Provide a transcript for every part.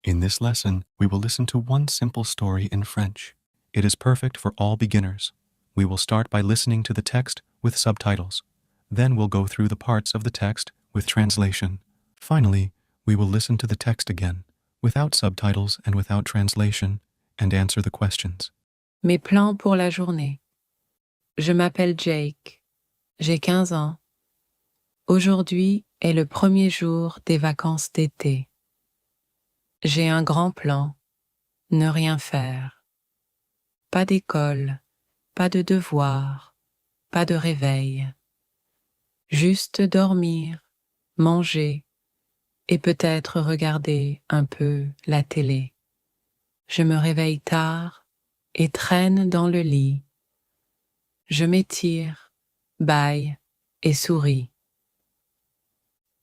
In this lesson, we will listen to one simple story in French. It is perfect for all beginners. We will start by listening to the text with subtitles. Then we'll go through the parts of the text with translation. Finally, we will listen to the text again, without subtitles and without translation, and answer the questions. Mes plans pour la journée. Je m'appelle Jake. J'ai 15 ans. Aujourd'hui est le premier jour des vacances d'été. J'ai un grand plan. Ne rien faire. Pas d'école, pas de devoirs, pas de réveil. Juste dormir, manger et peut-être regarder un peu la télé. Je me réveille tard et traîne dans le lit. Je m'étire, bâille et souris.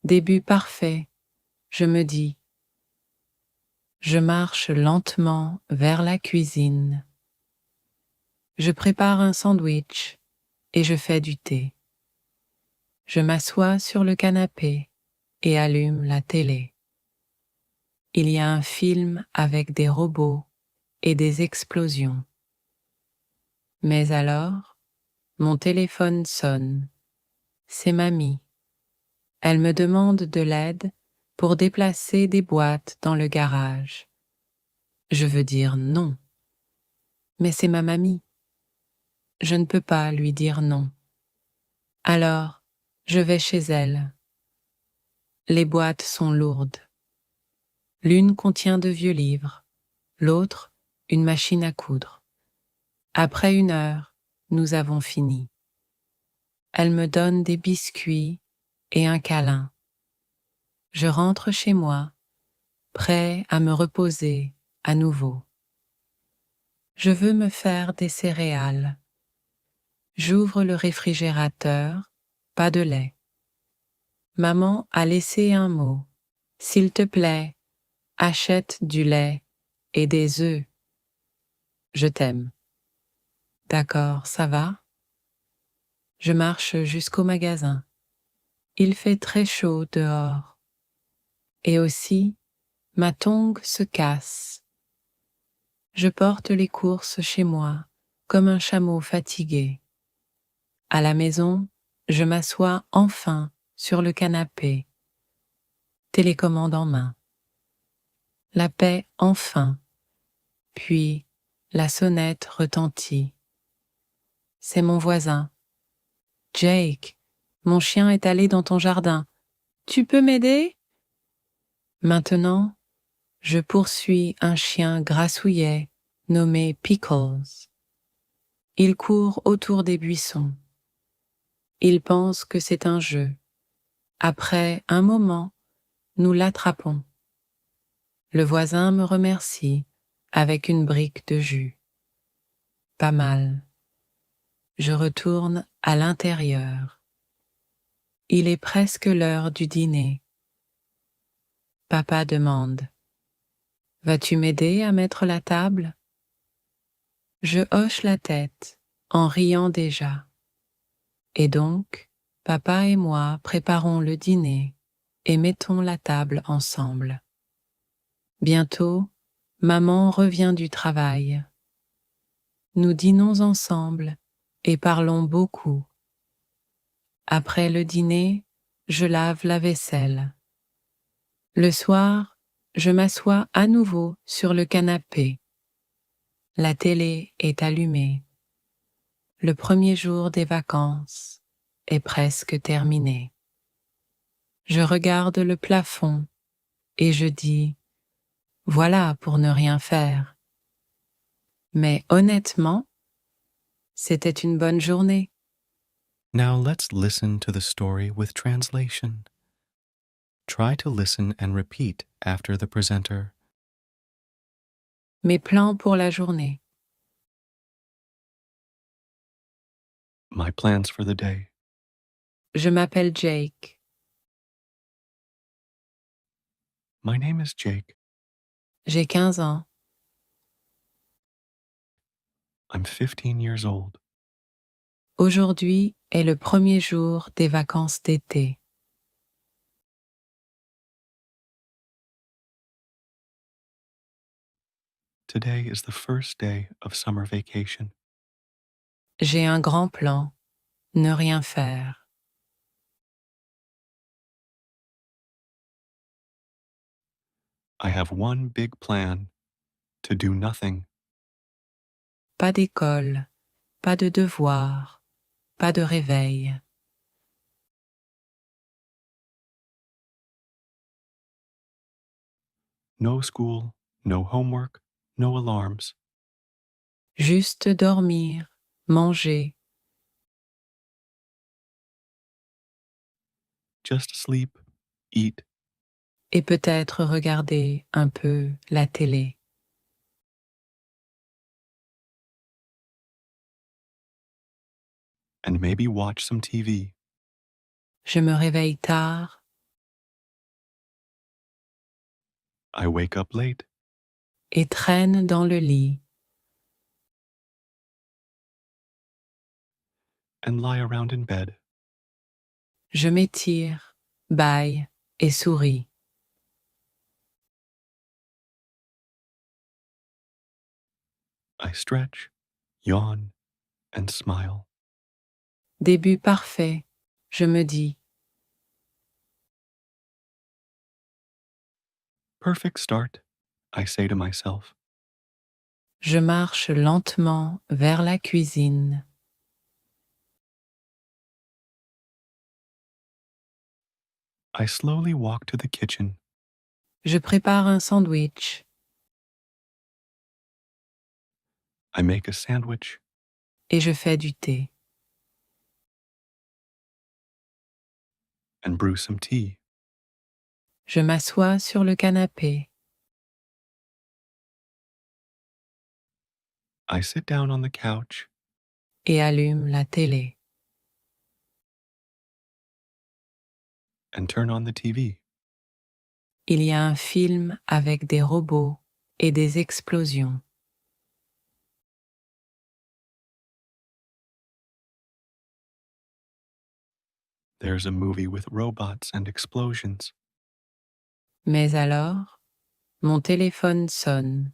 Début parfait, je me dis. Je marche lentement vers la cuisine. Je prépare un sandwich et je fais du thé. Je m'assois sur le canapé et allume la télé. Il y a un film avec des robots et des explosions. Mais alors, mon téléphone sonne. C'est mamie. Elle me demande de l'aide pour déplacer des boîtes dans le garage. Je veux dire non. Mais c'est ma mamie. Je ne peux pas lui dire non. Alors, je vais chez elle. Les boîtes sont lourdes. L'une contient de vieux livres, l'autre, une machine à coudre. Après 1 heure, nous avons fini. Elle me donne des biscuits et un câlin. Je rentre chez moi, prêt à me reposer à nouveau. Je veux me faire des céréales. J'ouvre le réfrigérateur, pas de lait. Maman a laissé un mot. S'il te plaît, achète du lait et des œufs. Je t'aime. D'accord, ça va? Je marche jusqu'au magasin. Il fait très chaud dehors. Et aussi, ma tongue se casse. Je porte les courses chez moi, comme un chameau fatigué. À la maison, je m'assois enfin sur le canapé, télécommande en main. La paix enfin, puis la sonnette retentit. C'est mon voisin. Jake, mon chien est allé dans ton jardin. Tu peux m'aider? Maintenant, je poursuis un chien grassouillet nommé Pickles. Il court autour des buissons. Il pense que c'est un jeu. Après un moment, nous l'attrapons. Le voisin me remercie avec une brique de jus. Pas mal. Je retourne à l'intérieur. Il est presque l'heure du dîner. Papa demande: « Vas-tu m'aider à mettre la table ?» Je hoche la tête, en riant déjà. Et donc, papa et moi préparons le dîner et mettons la table ensemble. Bientôt, maman revient du travail. Nous dînons ensemble et parlons beaucoup. Après le dîner, je lave la vaisselle. Le soir, je m'assois à nouveau sur le canapé. La télé est allumée. Le premier jour des vacances est presque terminé. Je regarde le plafond et je dis: voilà pour ne rien faire. Mais honnêtement, c'était une bonne journée. Now let's listen to the story with translation. Try to listen and repeat after the presenter. Mes plans pour la journée. My plans for the day. Je m'appelle Jake. My name is Jake. J'ai 15 ans. I'm 15 years old. Aujourd'hui est le premier jour des vacances d'été. Today is the first day of summer vacation. J'ai un grand plan, ne rien faire. I have one big plan to do nothing. Pas d'école, pas de devoir, pas de réveil. No school, no homework, no alarms. Juste dormir, manger, Just sleep, eat, et peut-être regarder un peu la télé. and maybe watch some TV. Je me réveille tard I wake up late et traîne dans le lit. and lie around in bed. Je m'étire, bâille et souris. I stretch, yawn, and smile. Début parfait, je me dis. Perfect start, I say to myself. Je marche lentement vers la cuisine. I slowly walk to the kitchen. Je prépare un sandwich I make a sandwich et je fais du thé. and brew some tea. Je m'assois sur le canapé. I sit down on the couch Et allume la télé. and turn on the TV. Il y a un film avec des robots et des explosions. There's a movie with robots and explosions. Mais alors, mon téléphone sonne.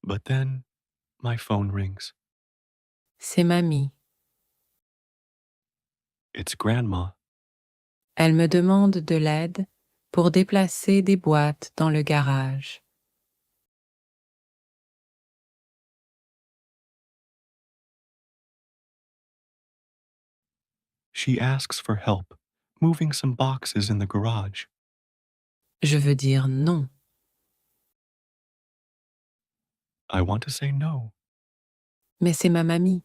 But then my phone rings. C'est mamie. It's Grandma. Elle me demande de l'aide pour déplacer des boîtes dans le garage. She asks for help moving some boxes in the garage. Je veux dire non, I want to say no, mais c'est ma mamie.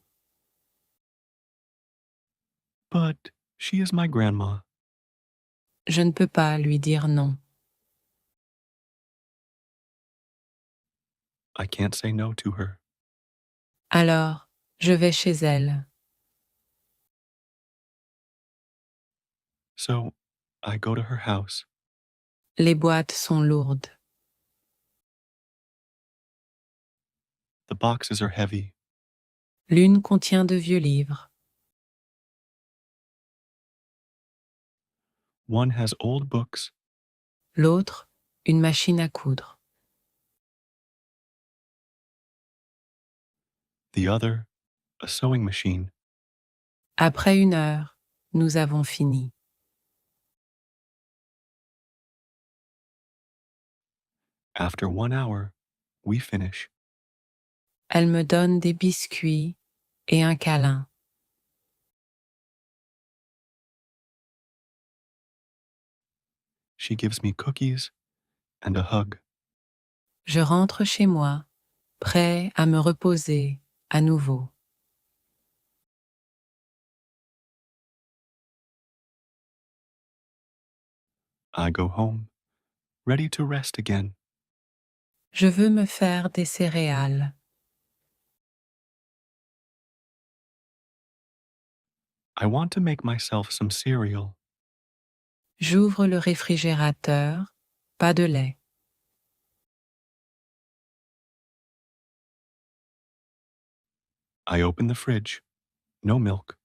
but she is my grandma. Je ne peux pas lui dire non. I can't say no to her. Alors, je vais chez elle. So I go to her house. Les boîtes sont lourdes. The boxes are heavy. L'une contient de vieux livres. One has old books, L'autre, une machine à coudre. the other, a sewing machine. Après 1 heure, nous avons fini. After 1 hour, we finish. Elle me donne des biscuits et un câlin. She gives me cookies and a hug. Je rentre chez moi, prêt à me reposer à nouveau. I go home, ready to rest again. Je veux me faire des céréales. I want to make myself some cereal. J'ouvre le réfrigérateur, pas de lait. I open the fridge. No milk.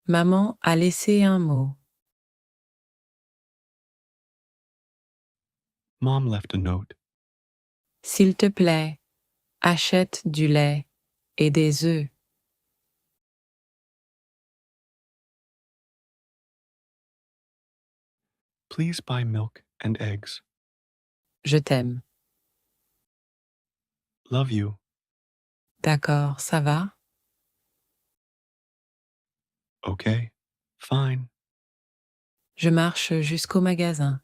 Maman a laissé un mot. Mom left a note. S'il te plaît, achète du lait et des œufs. Please buy milk and eggs. Je t'aime. Love you. D'accord, ça va? Okay. Fine. Je marche jusqu'au magasin.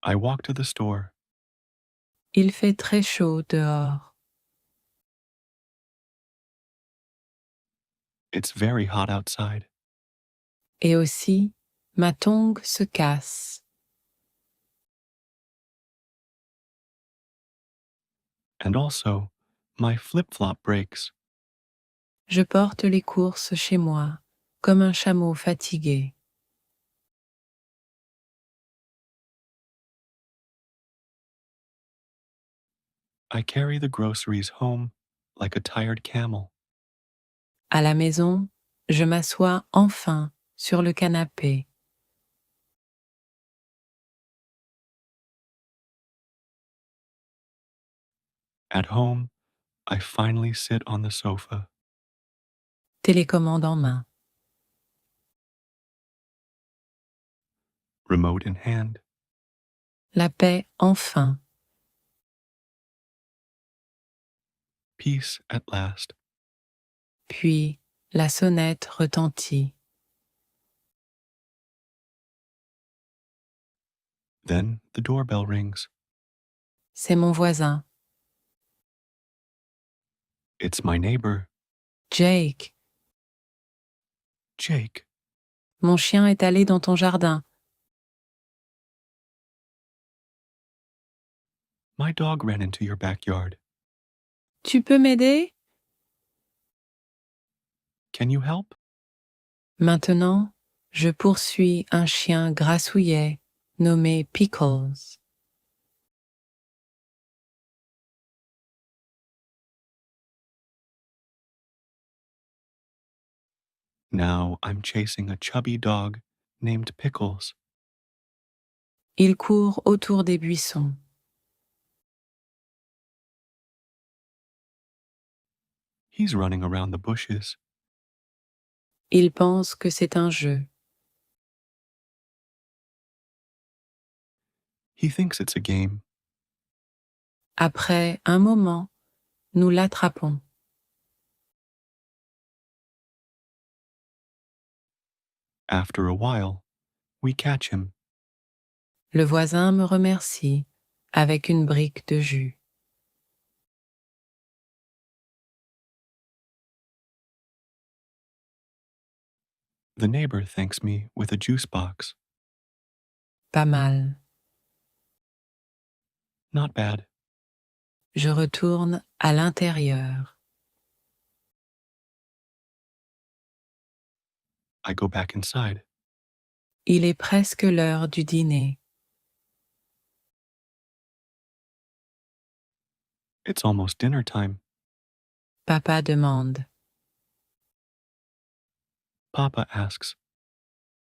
I walk to the store. Il fait très chaud dehors. It's very hot outside. Et aussi, ma tongue se casse. And also, my flip-flop breaks. Je porte les courses chez moi, comme un chameau fatigué. I carry the groceries home like a tired camel. À la maison, je m'assois enfin sur le canapé. At home, I finally sit on the sofa. Télécommande en main. Remote in hand. La paix enfin. Peace at last. Puis la sonnette retentit. Then the doorbell rings. C'est mon voisin. It's my neighbor, Jake, Jake. mon chien est allé dans ton jardin. My dog ran into your backyard. Tu peux m'aider? Can you help? Maintenant, je poursuis un chien grassouillet nommé Pickles. Now I'm chasing a chubby dog named Pickles. Il court autour des buissons. He's running around the bushes. Il pense que c'est un jeu. He thinks it's a game. Après un moment, nous l'attrapons. After a while, we catch him. Le voisin me remercie avec une brique de jus. The neighbor thanks me with a juice box. Pas mal. Not bad. Je retourne à l'intérieur. I go back inside. Il est presque l'heure du dîner. It's almost dinner time. Papa demande: Papa asks,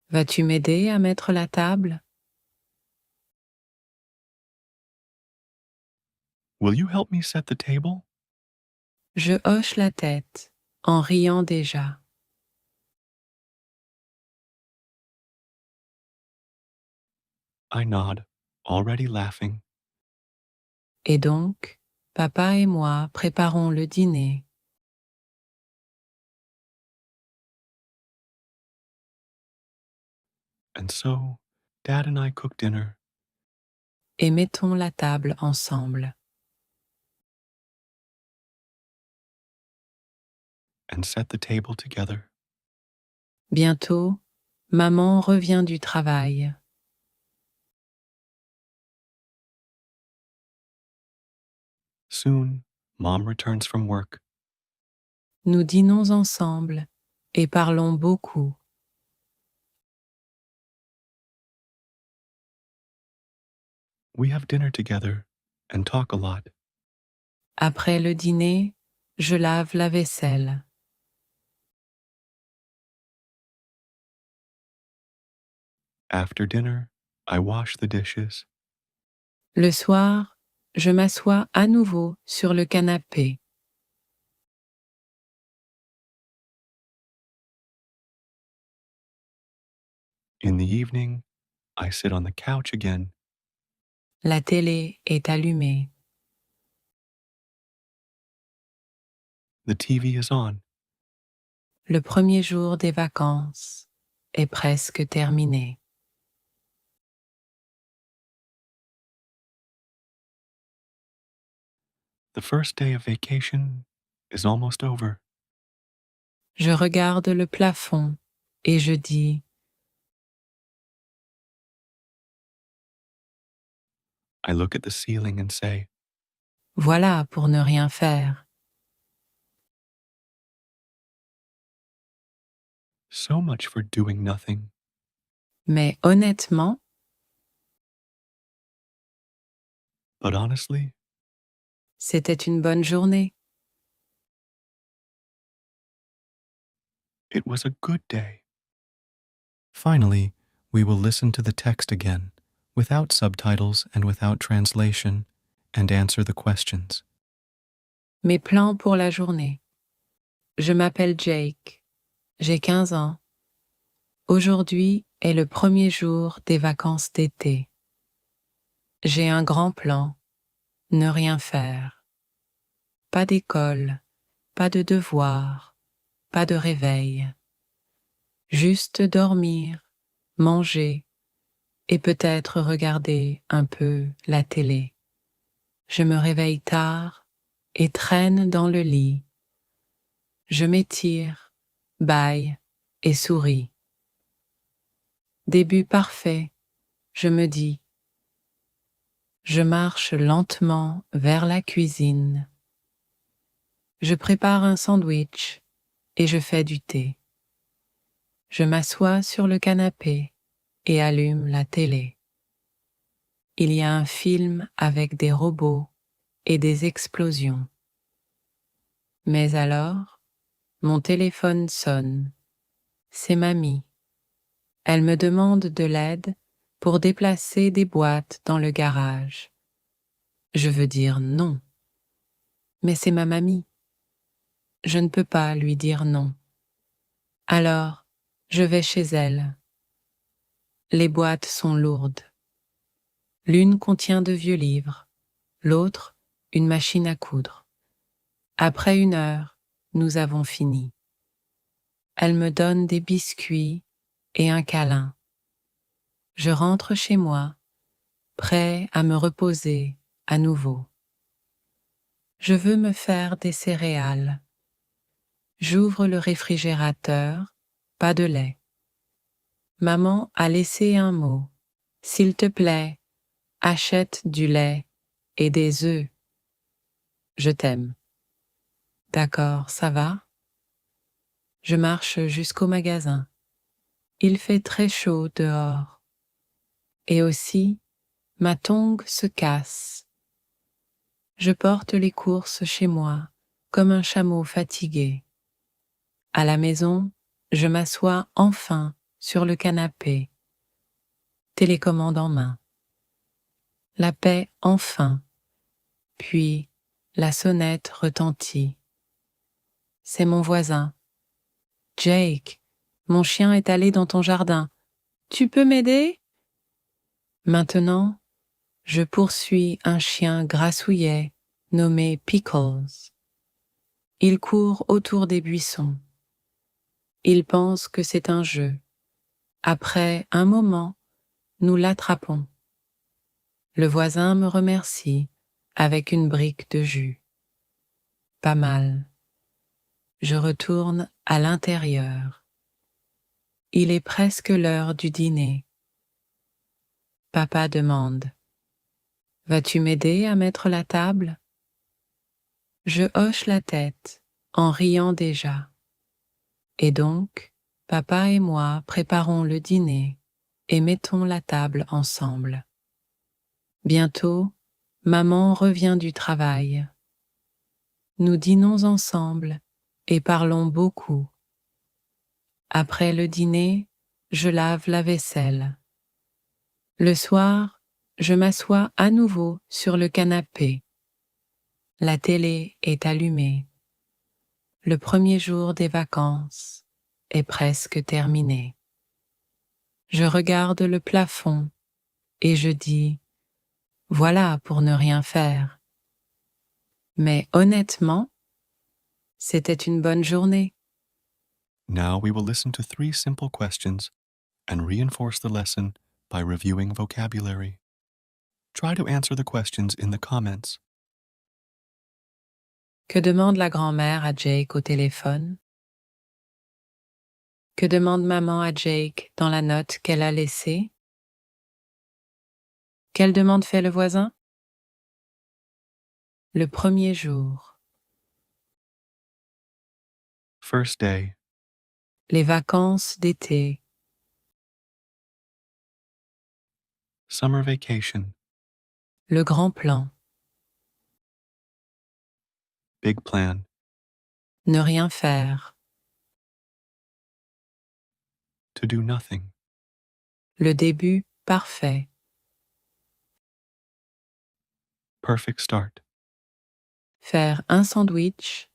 Vas-tu m'aider à mettre la table? will you help me set the table? Je hoche la tête, en riant déjà. I nod, already laughing. Et donc, papa et moi préparons le dîner. And so, Dad and I cook dinner. Et mettons la table ensemble. And set the table together. Bientôt, maman revient du travail. Soon, Mom returns from work. Nous dînons ensemble et parlons beaucoup. We have dinner together and talk a lot. Après le dîner, je lave la vaisselle. After dinner, I wash the dishes. Le soir, je m'assois à nouveau sur le canapé. In the evening, I sit on the couch again. La télé est allumée. The TV is on. Le premier jour des vacances est presque terminé. The first day of vacation is almost over. Je regarde le plafond et je dis I look at the ceiling and say, « Voilà pour ne rien faire ». so much for doing nothing. Mais honnêtement, But honestly, c'était une bonne journée. it was a good day. Finally, we will listen to the text again, without subtitles and without translation, and answer the questions. Mes plans pour la journée. Je m'appelle Jake. J'ai 15 ans. Aujourd'hui est le premier jour des vacances d'été. J'ai un grand plan. Ne rien faire. Pas d'école, pas de devoirs, pas de réveil. Juste dormir, manger et peut-être regarder un peu la télé. Je me réveille tard et traîne dans le lit. Je m'étire, bâille et souris. Début parfait, je me dis. Je marche lentement vers la cuisine. Je prépare un sandwich et je fais du thé. Je m'assois sur le canapé et allume la télé. Il y a un film avec des robots et des explosions. Mais alors, mon téléphone sonne. C'est mamie. Elle me demande de l'aide pour déplacer des boîtes dans le garage. Je veux dire non. Mais c'est ma mamie. Je ne peux pas lui dire non. Alors, je vais chez elle. Les boîtes sont lourdes. L'une contient de vieux livres, l'autre, une machine à coudre. Après 1 heure, nous avons fini. Elle me donne des biscuits et un câlin. Je rentre chez moi, prêt à me reposer à nouveau. Je veux me faire des céréales. J'ouvre le réfrigérateur, pas de lait. Maman a laissé un mot. S'il te plaît, achète du lait et des œufs. Je t'aime. D'accord, ça va? Je marche jusqu'au magasin. Il fait très chaud dehors. Et aussi, ma tongue se casse. Je porte les courses chez moi, comme un chameau fatigué. À la maison, je m'assois enfin sur le canapé, télécommande en main. La paix enfin, puis la sonnette retentit. C'est mon voisin. Jake, mon chien est allé dans ton jardin. Tu peux m'aider? Maintenant, je poursuis un chien grassouillet nommé Pickles. Il court autour des buissons. Il pense que c'est un jeu. Après un moment, nous l'attrapons. Le voisin me remercie avec une brique de jus. Pas mal. Je retourne à l'intérieur. Il est presque l'heure du dîner. Papa demande: « Vas-tu m'aider à mettre la table ?» Je hoche la tête en riant déjà. Et donc, papa et moi préparons le dîner et mettons la table ensemble. Bientôt, maman revient du travail. Nous dînons ensemble et parlons beaucoup. Après le dîner, je lave la vaisselle. Le soir, je m'assois à nouveau sur le canapé. La télé est allumée. Le premier jour des vacances est presque terminé. Je regarde le plafond et je dis « Voilà pour ne rien faire ». Mais honnêtement, c'était une bonne journée. Now we will listen to 3 simple questions and reinforce the lesson by reviewing vocabulary. Try to answer the questions in the comments. Que demande la grand-mère à Jake au téléphone? Que demande maman à Jake dans la note qu'elle a laissée? Quelle demande fait le voisin? Le premier jour. First day, Les vacances d'été. summer vacation, Le grand plan. big plan, Ne rien faire. to do nothing, Le début parfait. perfect start, Faire un sandwich.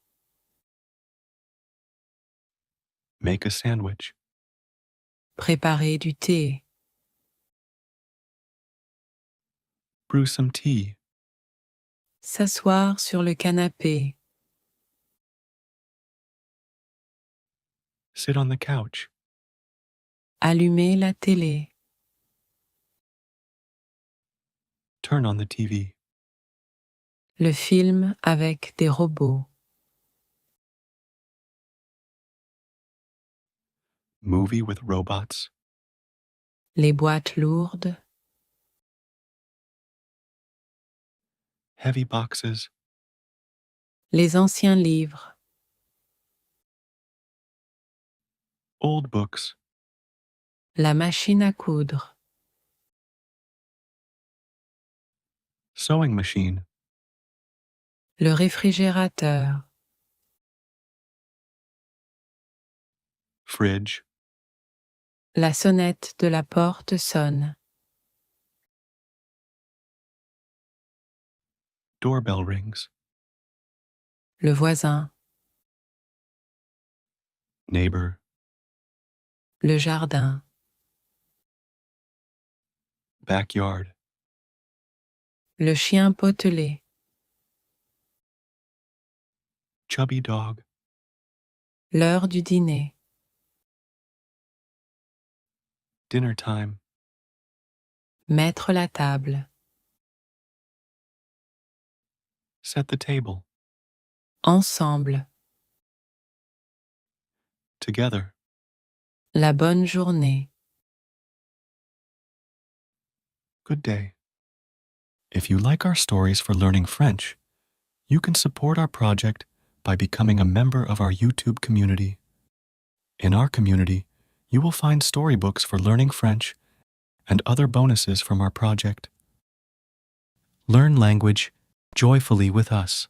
make a sandwich, Préparer du thé. brew some tea, S'asseoir sur le canapé. sit on the couch, Allumer la télé. turn on the TV, Le film avec des robots. movie with robots, Les boîtes lourdes. heavy boxes, Les anciens livres. old books, La machine à coudre. sewing machine, Le réfrigérateur. fridge, La sonnette de la porte sonne. doorbell rings, Le voisin. neighbor, Le jardin. backyard, Le chien potelé. chubby dog, L'heure du dîner. dinner time, Mettre la table. set the table, Ensemble. together, La bonne journée. good day. If you like our stories for learning French, you can support our project by becoming a member of our YouTube community. In our community, you will find storybooks for learning French and other bonuses from our project. Learn language joyfully with us.